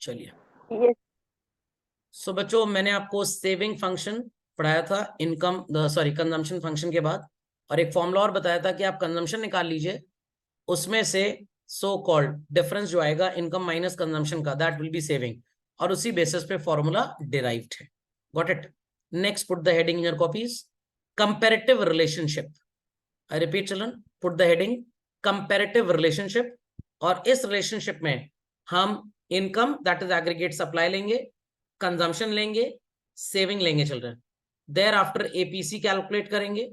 चलिए Yes. सो बच्चों, मैंने आपको सेविंग फंक्शन पढ़ाया था इनकम कंजम्पशन फंक्शन के बाद, और एक फॉर्मूला और बताया था कि आप कंजम्पशन निकाल लीजिए, उसमें से सो कॉल्ड डिफरेंस जो आएगा इनकम माइनस कंजम्पशन का, दैट विल बी सेविंग, और उसी बेसिस पे फॉर्मूला डिराइव्ड है। Got it? Next put the heading in your copies, comparative relationship. I repeat children, put the heading comparative relationship, और इस relationship में हम income that is aggregate supply लेंगे, consumption लेंगे, सेविंग लेंगे children. Thereafter APC calculate करेंगे,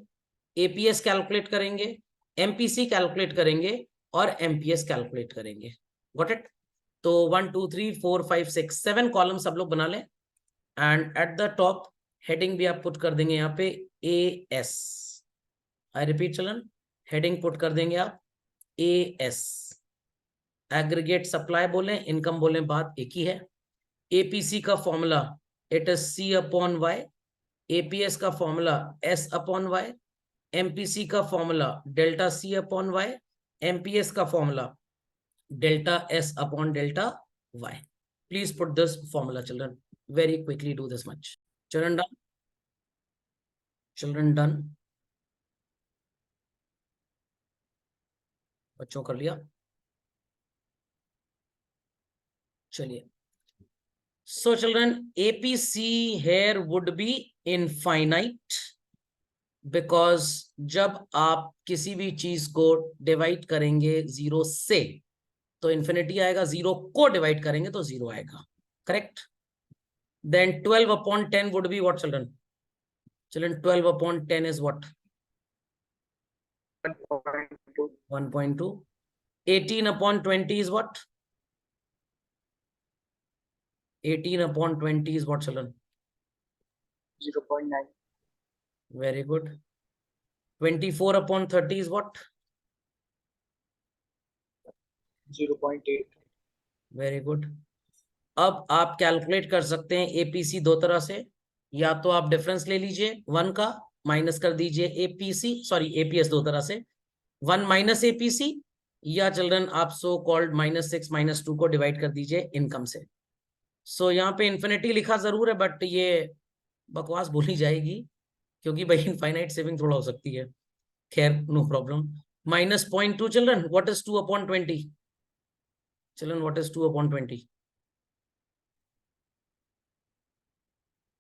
APS calculate करेंगे, MPC calculate करेंगे, और एमपीएस कैलकुलेट करेंगे। Got it? तो 1 2 3 4 5 6 7 कॉलम सब लोग बना लें, and at the top heading भी आप पुट कर देंगे यहाँ पे A S. I repeat children, heading put कर देंगे आप ए एस। एग्रीगेट सप्लाई बोलें, इनकम बोलें, बात एक ही है। एपीसी का formula it is C upon Y, APS का formula S upon Y, MPC का formula delta C upon Y, MPS का formula delta S upon delta Y. Please put this formula children, very quickly do this much. Children done? Children done? बच्चों कर लिया? चलिए, so children, APC here would be infinite, because जब आप किसी भी चीज को डिवाइड करेंगे जीरो से तो इन्फिनिटी आएगा, जीरो को डिवाइड करेंगे तो जीरो आएगा। Correct? Then 12 upon 10 would be what children? Children 12 upon 10 is what? 1.2. 1.2. 18 upon 20 is what? 18 upon 20 is what children? 0.9. Very good. 24 upon 30 is what? 0.8. Very good. अब आप कैलकुलेट कर सकते हैं एपीसी दो तरह से, या तो आप डिफरेंस ले लीजिए 1 का, माइनस कर दीजिए एपीसी, सॉरी एपीएस दो तरह से, 1 माइनस एपीसी, या चिल्ड्रन आप सो कॉल्ड -6 -2 को डिवाइड कर दीजिए इनकम से। सो यहाँ पे इन्फिनिटी लिखा जरूर है, बट ये बकवास बोली जाएगी क्योंकि भाई इनफाइनाइट सेविंग थोड़ा हो सकती है। खैर, no problem. -0.2 children, what is 2 upon 20? Children, what is 2 upon 20?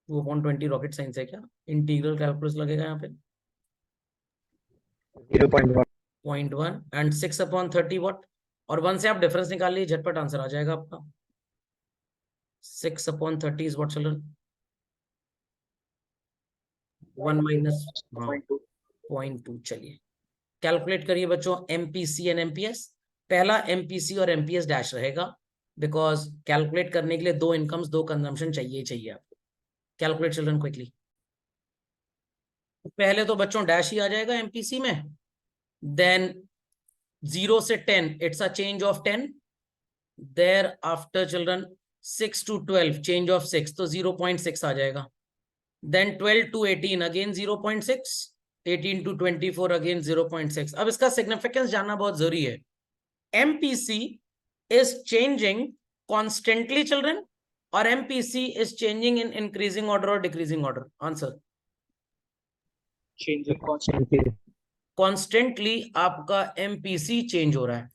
2 upon 20 rocket science है क्या? इंटीग्रल कैलकुलस लगेगा यहाँ पे। 0.1. 0.1 एंड 6 अपॉन 30 व्हाट? और 1 से आप डिफरेंस निकाल लीजिए, झटपट आंसर आ जाएगा आपका। 6 upon 30 is what children? 1 minus 0.2. 0.2। चलिए कैलकुलेट करिए बच्चों एमपीसी एंड एमपीएस। पहला एमपीसी और एमपीएस डैश रहेगा, बिकॉज कैलकुलेट करने के लिए दो इनकम्स दो कंजम्पशन चाहिए चाहिए आपको। Calculate children quickly. पहले तो बच्चों डैश ही आ जाएगा एमपीसी में, देन 0 से 10 it's a change of 10, thereafter children 6 to 12 change of 6, तो 0.6 आ जाएगा। Then 12 to 18 again 0.6, 18 to 24 again 0.6। अब इसका सिग्निफिकेंस जानना बहुत जरूरी है। MPC is changing constantly children, और MPC is changing in increasing order or decreasing order? Answer? Changing constantly. Constantly आपका एमपीसी चेंज हो रहा है।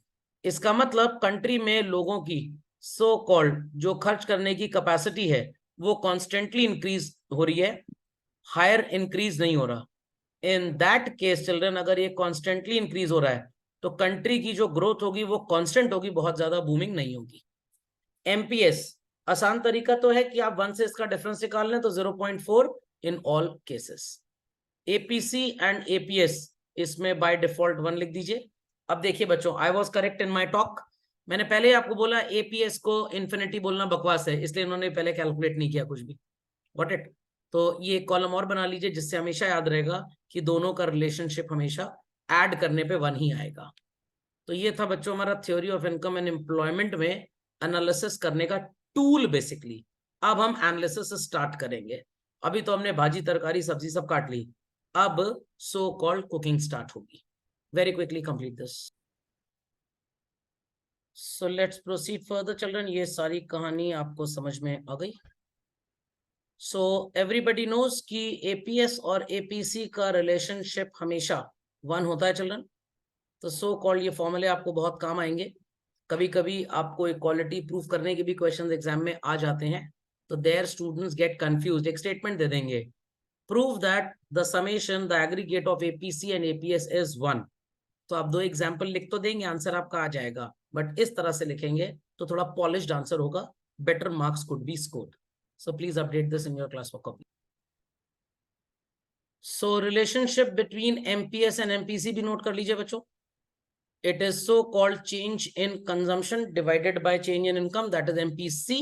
इसका मतलब कंट्री में लोगों की सो कॉल्ड जो खर्च करने की कैपेसिटी है वो कॉन्स्टेंटली इंक्रीज हो रही है, हायर इंक्रीज नहीं हो रहा। इन दैट केस चिल्ड्रन, अगर ये कॉन्स्टेंटली इंक्रीज हो रहा है तो कंट्री की जो ग्रोथ होगी वो कांस्टेंट होगी, बहुत ज्यादा बूमिंग नहीं होगी। एमपीएस आसान तरीका तो है कि आप 1 से इसका डिफरेंस निकाल लें तो 0.4 in all cases. APC and APS इसमें बाय डिफॉल्ट 1 लिख दीजिए। अब देखिए बच्चों, I was correct in my talk. मैंने पहले आपको बोला एपीएस को इन्फिनिटी बोलना बकवास है, इसलिए उन्होंने पहले कैलकुलेट नहीं किया कुछ भी। Got it? तो ये एक कॉलम और बना लीजिए जिससे हमेशा याद रहेगा कि दोनों का रिलेशनशिप हमेशा ऐड करने पे 1 ही आएगा। तो ये था बच्चों हमारा theory of income and employment में एनालिसिस करने का टूल बेसिकली। अब हम एनालिसिस स्टार्ट करेंगे। अभी तो हमने भाजी तरकारी सब्जी सब काट ली, अब सो कॉल्ड कुकिंग स्टार्ट होगी। Very quickly complete this. So let's proceed further children. ये सारी कहानी आपको समझ में आ गई। सो एवरीबडी नोज कि एपीएस और एपीसी का रिलेशनशिप हमेशा 1 होता है चिल्ड्रन। तो सो कॉल्ड ये फॉर्मूले आपको बहुत काम आएंगे। कभी कभी आपको इक्वालिटी प्रूफ करने के भी क्वेश्चंस एग्जाम में आ जाते हैं, तो देयर स्टूडेंट्स गेट कंफ्यूज्ड। एक स्टेटमेंट दे देंगे, prove that the summation the aggregate of APC and APS is 1। तो आप 2 एग्जाम्पल लिख तो देंगे, आंसर आपका आ जाएगा, बट इस तरह से लिखेंगे तो थोड़ा पॉलिश्ड आंसर होगा, better marks could be scored. So please update this in your class work copy. So relationship between MPS and MPC भी नोट कर लीजिए बच्चों। It is so called change in consumption divided by change in income, that is MPC,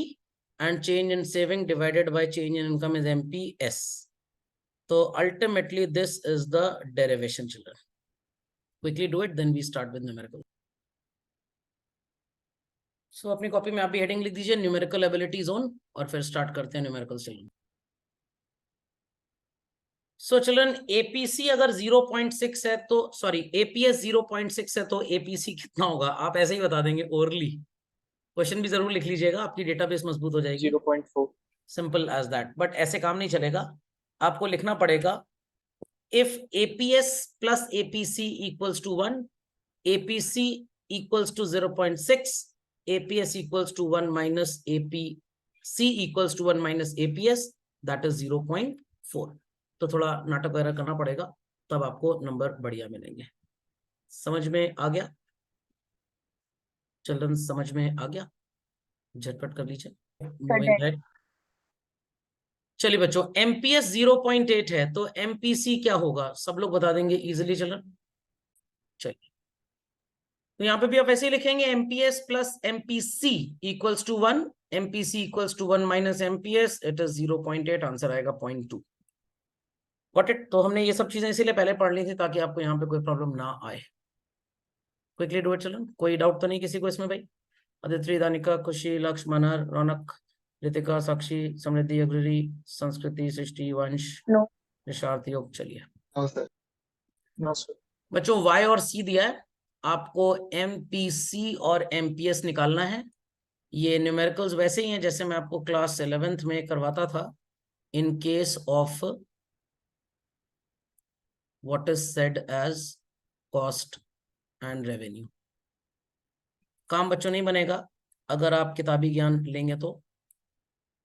and change in saving divided by change in income is MPS. So ultimately this is the derivation children. Quickly do it, then we start with numerical. So अपनी copy में आप भी heading लिख दीजिए numerical ability zone, और फिर start करते हैं numerical children. So children APC अगर 0.6 है तो सॉरी एपीएस 0.6 है तो एपीसी कितना होगा? आप ऐसे ही बता देंगे ओरली, क्वेश्चन भी जरूर लिख लीजिएगा, आपकी डेटाबेस मजबूत हो जाएगी। 0.4। Simple as that. बट ऐसे काम नहीं चलेगा, आपको लिखना पड़ेगा if APS plus APC equals to 1, APC equals to 0.6, APS equals to 1 minus APC equals to 1 minus APS, that is 0.4। तो थोड़ा नाटक वगैरह करना पड़ेगा, तब आपको नंबर बढ़िया मिलेंगे। समझ में आ गया चिल्ड्रन? समझ में आ गया? झटपट कर लीजिए। Moving head. चलिए बच्चों, एमपीएस 0.8 है तो एमपीसी क्या होगा? सब लोग बता देंगे इजिली चिल्ड्रन। चलिए, तो यहाँ पे भी आप ऐसे ही लिखेंगे MPS plus MPC equals to 1, MPC equals to 1 minus MPS, it is 0.8, answer आएगा 0.2। Got it? तो हमने ये सब चीजें इसीलिए पहले पढ़ ली थी ताकि आपको यहाँ पे कोई प्रॉब्लम ना आए। Quickly do it children. कोई डाउट तो नहीं किसी को इसमें भाई? अदिति, दानिका, खुशी, लक्ष्य, मनहर, रौनक, रितिका, साक्षी, समृद्धि, अग्ररी, संस्कृति, सृष्टि, वंश, निशार्थ, योग। चलिए नो सर। No sir. बच्चों y और c दिया है, आपको एमपीसी और एमपीएस निकालना है। ये न्यूमेरिकल्स वैसे ही हैं जैसे मैं आपको क्लास 11th में करवाता था, in case of what is said as cost and revenue. काम बच्चों नहीं बनेगा अगर आप किताबी ज्ञान लेंगे, तो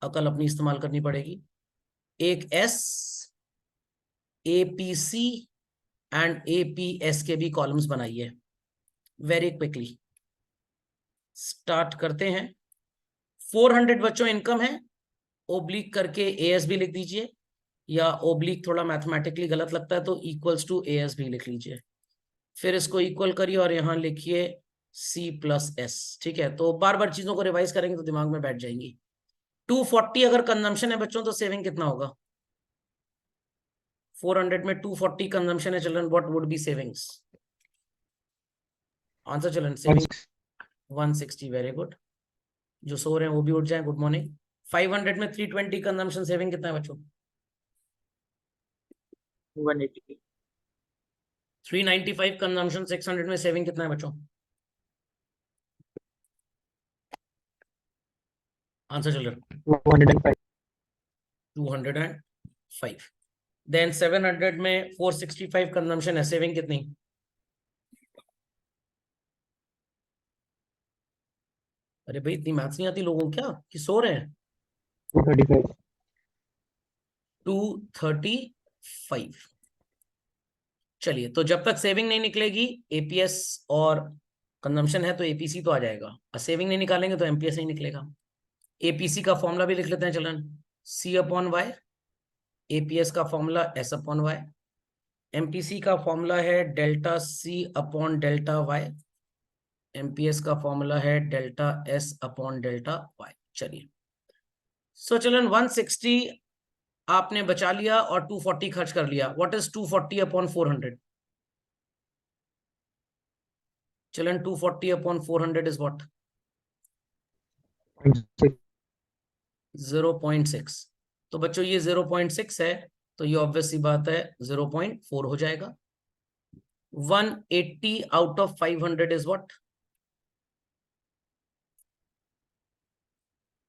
अकल अपनी इस्तेमाल करनी पड़ेगी। एक एस, एपीसी एंड एपीएस के भी कॉलम्स बनाइए वेरी क्विकली। स्टार्ट करते हैं। 400 बच्चों इनकम है, ओब्लिक करके एएस भी लिख दीजिए, या ओब्लिक थोड़ा मैथमेटिकली गलत लगता है तो इक्वल्स टू एएस भी लिख लीजिए। फिर इसको इक्वल करिए और यहां लिखिए सी प्लस एस। ठीक है, तो बार बार चीजों को रिवाइज करेंगे तो दिमाग में बैठ जाएंगी। 240 अगर कंजम्पशन है बच्चों तो सेविंग कितना होगा? 400 में 240 कंजम्पशन है children, what would be savings? Answer children, saving 160। Very good. जो सो रहे हैं वो भी उठ जाए, गुड मॉर्निंग। 500 में 320 कंजम्पशन, सेविंग कितना है बच्चों? 180। 395 कंजम्पशन, 600 में सेविंग कितना है बच्चों? Answer children 105। 205। देन 700 में 465 कंजम्पशन है, सेविंग कितनी? अरे भाई इतनी मैथ्स नहीं आती लोगों को क्या, कि सो रहे हैं? 235। 235। चलिए, तो जब तक सेविंग नहीं निकलेगी, एपीएस और कंजम्पशन है तो एपीसी तो आ जाएगा, और सेविंग नहीं निकालेंगे तो एमपीएस नहीं निकलेगा। एपीसी का फॉर्मूला भी लिख लेते हैं children, C upon Y. APS का formula S upon Y. MPC का फॉर्मूला है delta C upon delta Y. MPS का फॉर्मूला है delta S upon delta Y. चलिए, सो चिल्ड्रन 160 आपने बचा लिया और 240 खर्च कर लिया। What is 240 upon 400? Children 240 upon 400 is what? 0.6। तो बच्चों ये 0.6 है तो ये ऑब्वियस सी बात है 0.4 हो जाएगा। 180 out of 500 is what?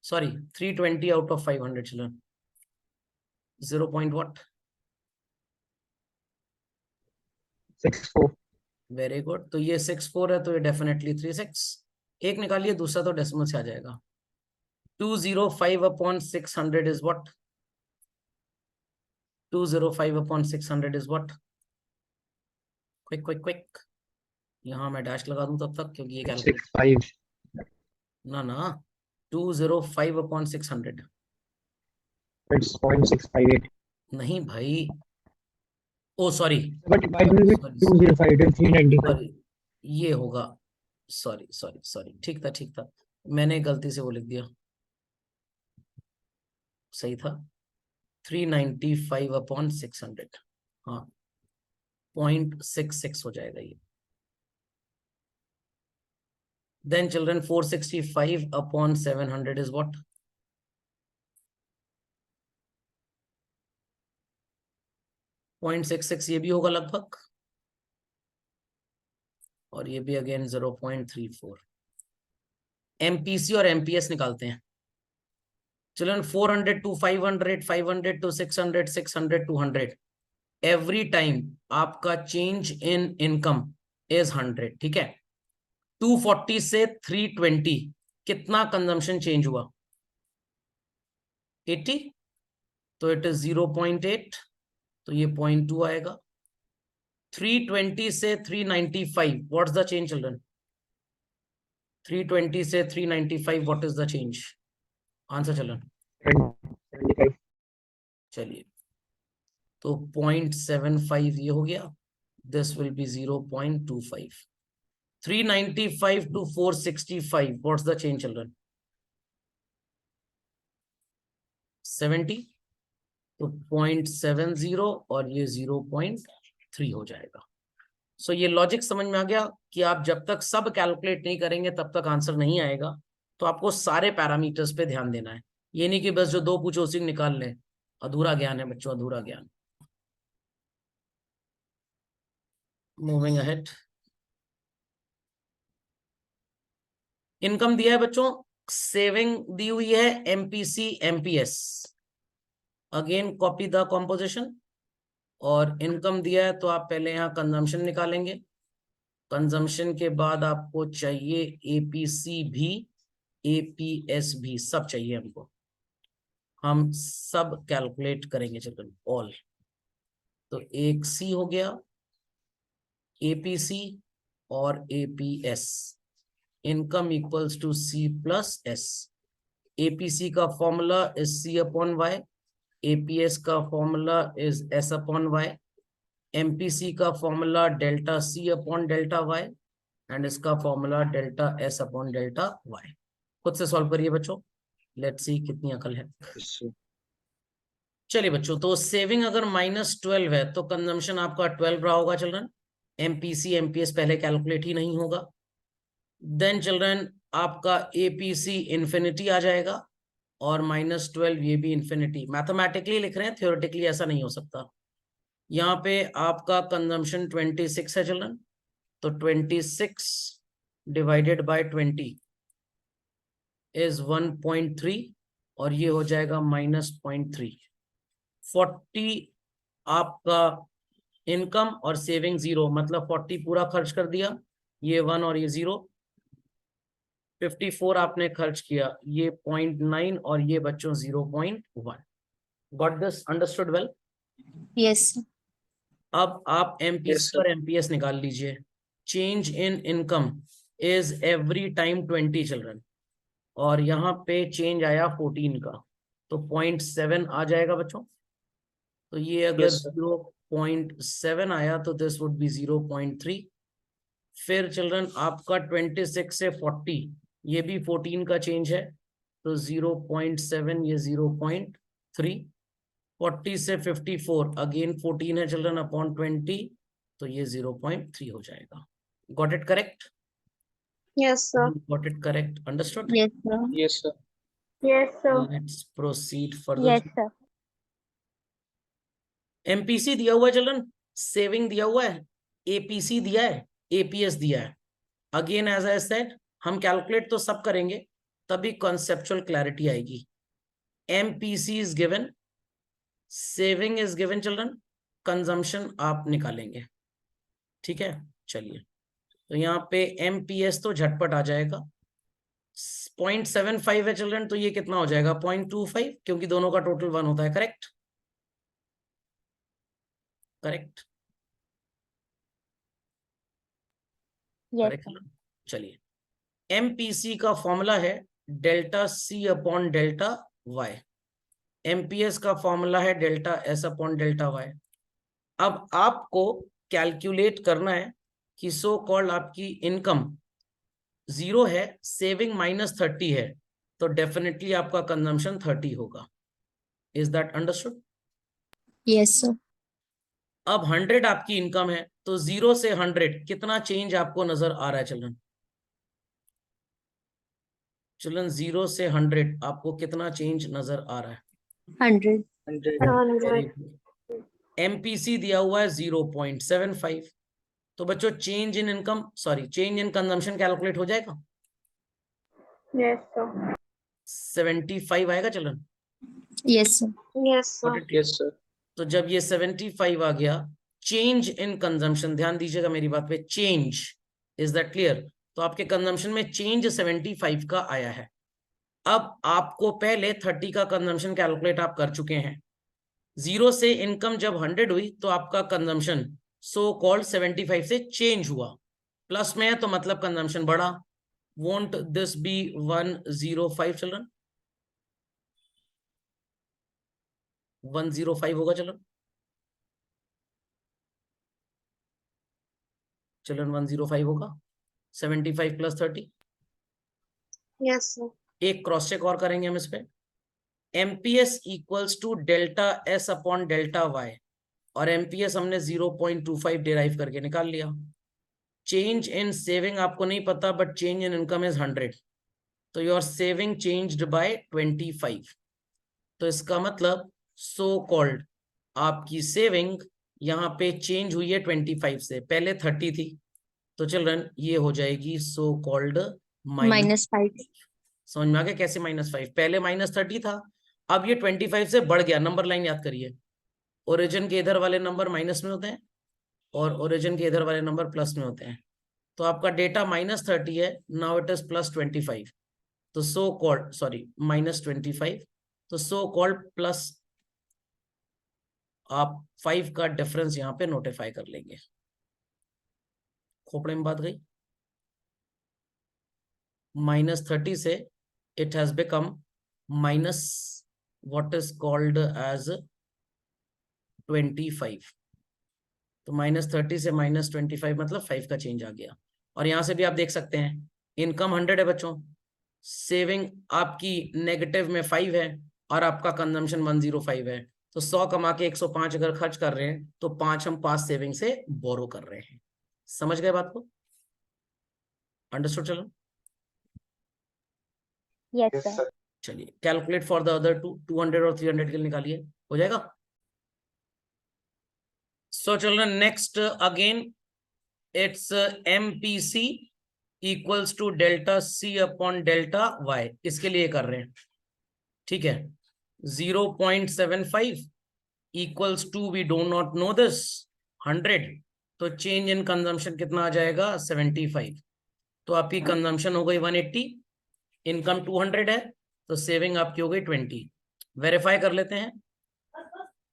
Sorry 320 out of 500 children, 0 point what, 6.4. Very good. तो ये 6.4 है, तो ये डेफिनेटली 3.6। एक निकालिए, दूसरा तो डेसिमल से आ जाएगा। 205 upon 600 is what, 205 upon 600 is what, quick quick quick. यहाँ मैं डैश लगा दूं तब तक, क्योंकि ये कैलकुलेट 6.5. ना 205 अपॉन 600 It's 0.658. नहीं भाई, oh sorry But why do we sorry 205 and 395? Sorry, ये होगा, सॉरी सॉरी सॉरी, ठीक था ठीक था, मैंने गलती से वो लिख दिया, सही था 395 अपॉन 600, हाँ 0.66 हो जाएगा ये। Then children 465 upon 700 is what, 0.66 ये भी होगा लगभग, और ये भी अगेन 0.34। एमपीसी और एमपीएस निकालते हैं children. 400 to 500, 500 to 600, 600 to 100, every time आपका चेंज इन इनकम इज 100, ठीक है। 240 से 320 कितना कंजम्पशन चेंज हुआ, 80, तो इट इज 0.8, तो ये 0.2 आएगा। 320 से 395 व्हाट्स द चेंज चिल्ड्रन, 320 से 395 what is the change, answer children. 75. चलिए, तो 0.75 ये हो गया, this will be 0.25। 395 to 465 what's the change children, 70, तो 0.70 और ये 0.3 हो जाएगा। सो ये लॉजिक समझ में आ गया कि आप जब तक सब कैलकुलेट नहीं करेंगे तब तक आंसर नहीं आएगा, तो आपको सारे पैरामीटर्स पे ध्यान देना है, ये नहीं कि बस जो दो पूछो उसी निकाल लें। अधूरा ज्ञान है बच्चों, अधूरा ज्ञान। मूविंग अहेड, इनकम दिया है बच्चों, सेविंग दी हुई है MPC MPS, again copy the composition, और इनकम दिया है तो आप पहले यहाँ कंजम्पशन निकालेंगे, कंजम्पशन के बाद आपको चाहिए एपीसी भी, एपीएस भी, सब चाहिए हमको, हम सब कैलकुलेट करेंगे चिल्ड्रन ऑल। तो एक सी हो गया, एपीसी और APS, income equals to C plus S. APC का formula is C upon Y, APS का formula is S upon Y, MPC का formula delta C upon delta Y, and इसका formula delta S upon delta Y. खुद से solve करिए बच्चों, let's see कितनी अकल है। चलिए बच्चों, तो सेविंग अगर -12 है तो कंजम्पशन आपका 12 रहा होगा चिल्ड्रन, एमपीसी एमपीएस पहले कैलकुलेट ही नहीं होगा। देन चिल्ड्रन आपका एपीसी इंफिनिटी आ जाएगा, और -12 ये भी इंफिनिटी। मैथमेटिकली लिख रहे हैं, थ्योरेटिकली ऐसा नहीं हो सकता। यहाँ पे आपका कंजम्पशन 26 है चिल्ड्रन, तो 26 डिवाइडेड बाय 20 इज 1.3, और ये हो जाएगा -0.3। 40 आपका इनकम और सेविंग 0, मतलब 40 पूरा खर्च कर दिया, ये 1 और ये 0। 54 आपने खर्च किया, ये 0.9 और ये बच्चों 0.1। Got this, understood well? Yes. अब आप Yes, एमपीसी sir. और एमपीएस निकाल लीजिए। Change in income is every time 20 children, और यहाँ पे चेंज आया 14 का, तो 0.7 आ जाएगा बच्चों। तो ये अगर Yes, sir. 0.7 आया तो दिस वुड बी 0.3। फिर चिल्ड्रन आपका 26 से 40, ये भी 14 का चेंज है, तो 0.7, ये 0.3। 40 से 54 अगेन 14 है चिल्ड्रन अपॉन 20, तो ये 0.3 हो जाएगा। Got it correct? Yes sir. Got it correct, understood? Yes sir. Yes, sir. Yes sir. Let's proceed further. Yes sir. MPC दिया हुआ है चिल्ड्रन, सेविंग दिया हुआ है, एपीसी दिया है, एपीएस दिया है। अगेन एज आई सेड, हम कैलकुलेट तो सब करेंगे, तभी कॉन्सेप्चुअल क्लैरिटी आएगी। MPC is given, saving is given children, consumption आप निकालेंगे। ठीक है, चलिए, तो यहाँ पे MPS तो झटपट आ जाएगा, 0.75 है चिल्ड्रन, तो ये कितना हो जाएगा 0.25, क्योंकि दोनों का टोटल 1 होता है। Correct, correct, correct. चलिए, MPC का फॉर्मूला है delta C upon delta Y, MPS का फॉर्मूला है delta S upon delta Y. अब आपको कैलकुलेट करना है कि सो कॉल्ड आपकी इनकम 0 है, सेविंग -30 है, तो डेफिनेटली आपका कंजम्पशन 30 होगा। Is that understood? Yes sir. अब 100 आपकी इनकम है, तो 0 से 100 कितना चेंज आपको नजर आ रहा है चिल्ड्रन? चिल्ड्रन 0 से 100 आपको कितना चेंज नजर आ रहा है? 100। 100. MPC दिया हुआ है 0.75, तो बच्चों change in income, sorry change in consumption calculate हो जाएगा। Yes sir. 75 आएगा children. Yes sir. Yes sir. Yes, sir. तो जब ये 75 आ गया, चेंज इन कंजम्पशन, ध्यान दीजिएगा मेरी बात पे, चेंज, इज दैट क्लियर? तो आपके कंजम्पशन में चेंज 75 का आया है। अब आपको पहले 30 का कंजम्पशन कैलकुलेट आप कर चुके हैं। 0 से इनकम जब 100 हुई तो आपका कंजम्पशन सो कॉल्ड 75 से चेंज हुआ, प्लस में है तो मतलब कंजम्पशन बढ़ा। Won't this B 105 children? 105 होगा चिल्ड्रन? चिल्ड्रन 105 होगा, 75 प्लस 30। Yes sir. एक क्रॉस चेक और करेंगे हम इस पे। MPS equals to delta S upon delta Y, और MPS हमने 0.25 डिराइव करके निकाल लिया। चेंज इन सेविंग आपको नहीं पता, but change in income is 100, तो योर सेविंग चेंज्ड बाय 25। तो इसका मतलब सो कॉल्ड आपकी सेविंग यहाँ पे चेंज हुई है 25 से, पहले 30 थी, तो चिल्ड्रन ये हो जाएगी सो कॉल्ड -5। समझ में आ गया कैसे -5? पहले -30 था, अब ये 25 से बढ़ गया। नंबर लाइन याद करिए, ओरिजिन के इधर वाले नंबर माइनस में होते हैं और ओरिजिन के इधर वाले नंबर प्लस में होते हैं। तो आपका डेटा -30 है, नाउ इट इज +25, तो सो कॉल्ड, सॉरी -25, तो सो कॉल्ड प्लस, आप 5 का डिफरेंस यहाँ पे नोटिफाई कर लेंगे। खोपड़े में बात गई, -30 से it has become minus what is called as 25, तो -30 से -25 मतलब 5 का चेंज आ गया। और यहां से भी आप देख सकते हैं इनकम 100 है बच्चों, सेविंग आपकी नेगेटिव में 5 है, और आपका कंजम्पशन 105 है, तो 100 कमा के 105 अगर खर्च कर रहे हैं तो 5 हम पास सेविंग से बोरो कर रहे हैं। समझ गए बात को? अंडरस्टूड? चलो यस सर। चलिए, कैलकुलेट फॉर द अदर 200 और 300 के लिए निकालिए, हो जाएगा। So children next again it's MPC equals to delta C upon delta Y, इसके लिए कर रहे हैं। ठीक है, 0.75 equals to, we do not know this, 100, तो चेंज इन कंजम्पशन कितना आ जाएगा 75, तो आपकी कंजम्पशन हो गई 180, इनकम 200 है, तो सेविंग आपकी हो गई 20। वेरीफाई कर लेते हैं।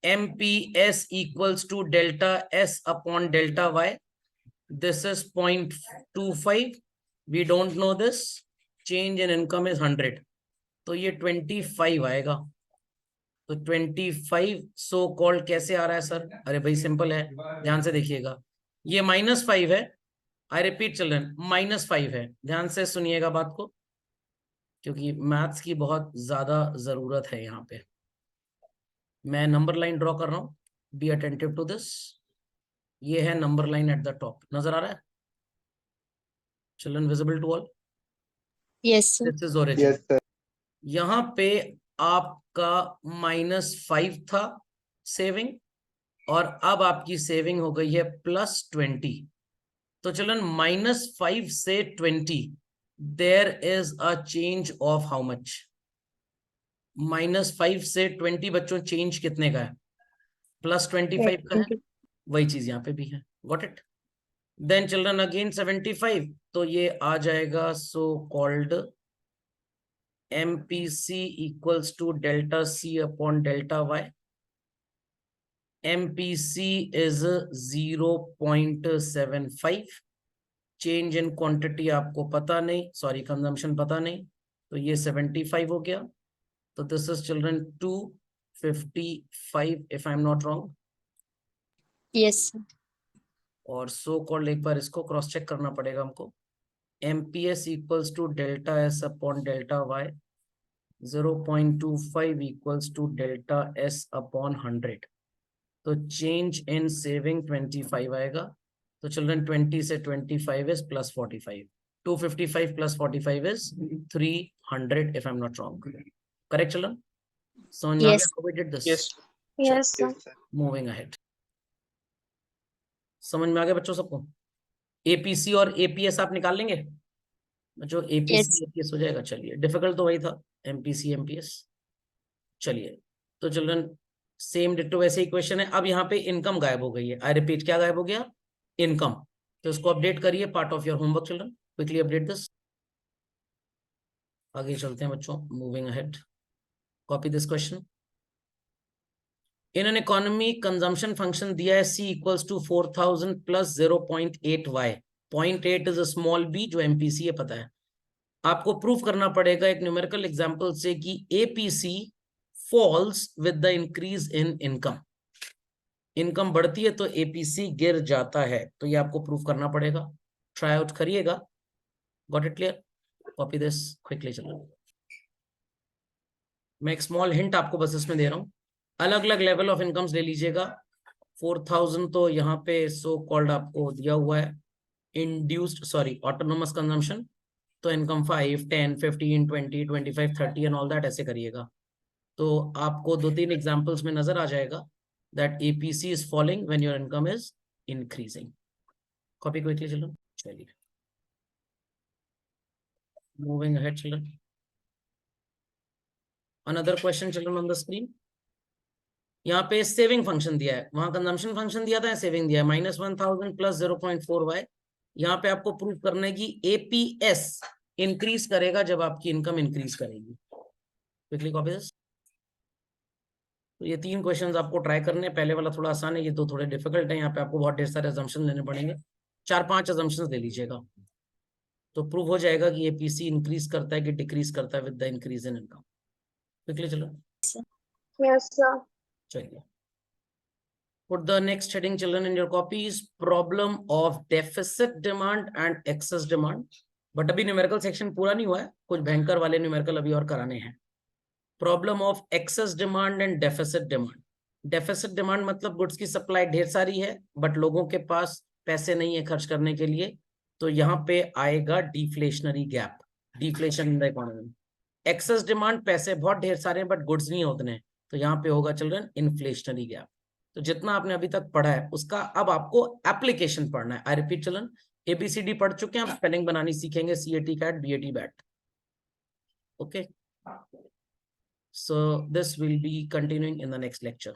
MPS equals to delta S upon delta Y, this is 0.25, we don't know this, change in income is 100, तो ये 25 आएगा। तो 25 सो कॉल्ड कैसे आ रहा है सर? अरे भाई सिंपल है, ध्यान से देखिएगा, ये -5 है, आई रिपीट चिल्ड्रन -5 है, ध्यान से सुनिएगा बात को, क्योंकि मैथ्स की बहुत ज्यादा जरूरत है यहाँ पे। मैं नंबर लाइन ड्रॉ कर रहा हूँ, बी अटेंटिव टू दिस। ये है number line at the top, नजर आ रहा है children? Visible to all? Yes sir. This is origin. Yes, sir. यहाँ पे आपका -5 था सेविंग, और अब आपकी सेविंग हो गई है +20, तो चिल्ड्रन -5 से 20 there is a change of how much? -5 से 20 बच्चों चेंज कितने का है? +25 का है। 20. वही चीज यहाँ पे भी है। Got it? Then children again 75, तो ये आ जाएगा so called MPC equals to delta C upon delta Y. MPC is 0.75. Change in quantity आपको पता नहीं, सॉरी कंजम्पशन पता नहीं, तो ये 75 हो गया। तो this is children 255 if I am not wrong. Yes, sir. और सो कॉल्ड एक बार इसको क्रॉस चेक करना पड़ेगा हमको। MPS equals to delta S upon delta Y, 0.25 equals to delta S upon 100। तो चेंज इन सेविंग 25 आएगा। तो चिल्ड्रन 20 से 25 is +45। 255 + 45 is 300 if I am not wrong. Correct children? समझ में आ Yes. गया how we did this? Yes. Yes, sir. Moving ahead. समझ में आ गया बच्चों सबको? APC और APS आप निकाल लेंगे बच्चों? APC Yes. APS हो जाएगा। चलिए, डिफिकल्ट तो वही था, MPC MPS। चलिए, तो चिल्ड्रन सेम डिट्टो वैसे ही क्वेश्चन है। अब यहाँ पे इनकम गायब हो गई है। आई रिपीट, क्या गायब हो गया? इनकम। तो इसको अपडेट करिए, part of your homework children. Quickly update this. आगे चलते हैं बच्चों, moving ahead. Copy this question. In an economy consumption function दिया है C equals to 4000 + 0.8y। 0.8 is a small b, जो MPC है पता है। आपको प्रूफ करना पड़ेगा एक न्यूमेरिकल एग्जांपल से कि APC falls with the increase in income. Income बढ़ती है तो APC गिर जाता है। तो ये आपको प्रूफ करना पड़ेगा। ट्राई आउट करिएगा। Got it clear? Copy this quickly. चलो, मैं एक स्मॉल हिंट आपको बस इसमें दे रहा हूं। अलग अलग लेवल ऑफ इनकम्स ले लीजिएगा। 4000 तो यहाँ पे सो कॉल्ड आपको दिया हुआ है इंड्यूस्ड, सॉरी ऑटोनोमस कंजम्पशन। तो इनकम 5, 10, 15, 20, 25, 30 एंड ऑल दैट ऐसे करिएगा। तो आपको 2-3 एग्जांपल्स में नजर आ जाएगा that APC is falling when your income is increasing. Copy quickly children. चलिए, moving ahead children. Another question children on the screen. यहाँ पे सेविंग फंक्शन दिया है, वहां कंजम्पशन फंक्शन दिया था, सेविंग दिया है। -1000 + 0.4y। यहाँ पे आपको प्रूव करना है कि APS इंक्रीज करेगा जब आपकी इनकम इंक्रीज करेगी। Quickly copy this. तो ये 3 क्वेश्चंस आपको ट्राई करने हैं। पहले वाला थोड़ा आसान है, ये 2 थोड़े डिफिकल्ट है। यहाँ पे आपको बहुत ढेर सारे अजम्पशन लेने पड़ेंगे। 4-5 अजम्पशंस ले लीजिएगा, तो प्रूव हो जाएगा कि APC इंक्रीज करता है कि डिक्रीज करता है with the increase in income. Quickly चलो। Yes, sir. चलिए, put the next heading children in your copies, problem of deficit demand and excess demand. But अभी न्यूमेरिकल सेक्शन पूरा नहीं हुआ है, कुछ भयंकर वाले न्यूमेरिकल अभी और कराने हैं। Problem of excess demand and deficit demand. Deficit demand मतलब गुड्स की सप्लाई ढेर सारी है बट लोगों के पास पैसे नहीं है खर्च करने के लिए। तो यहाँ पे आएगा deflationary gap, deflation in the economy. Excess demand, पैसे बहुत ढेर सारे हैं बट गुड्स नहीं उतने, तो यहाँ पे होगा चिल्ड्रन इन्फ्लेशनरी गैप। तो जितना आपने अभी तक पढ़ा है उसका अब आपको एप्लीकेशन पढ़ना है। आई रिपीट चिल्ड्रन, ABCD पढ़ चुके हैं, आप स्पेलिंग बनानी सीखेंगे, CAT CAT BAT BAT। Okay, so this will be continuing in the next lecture.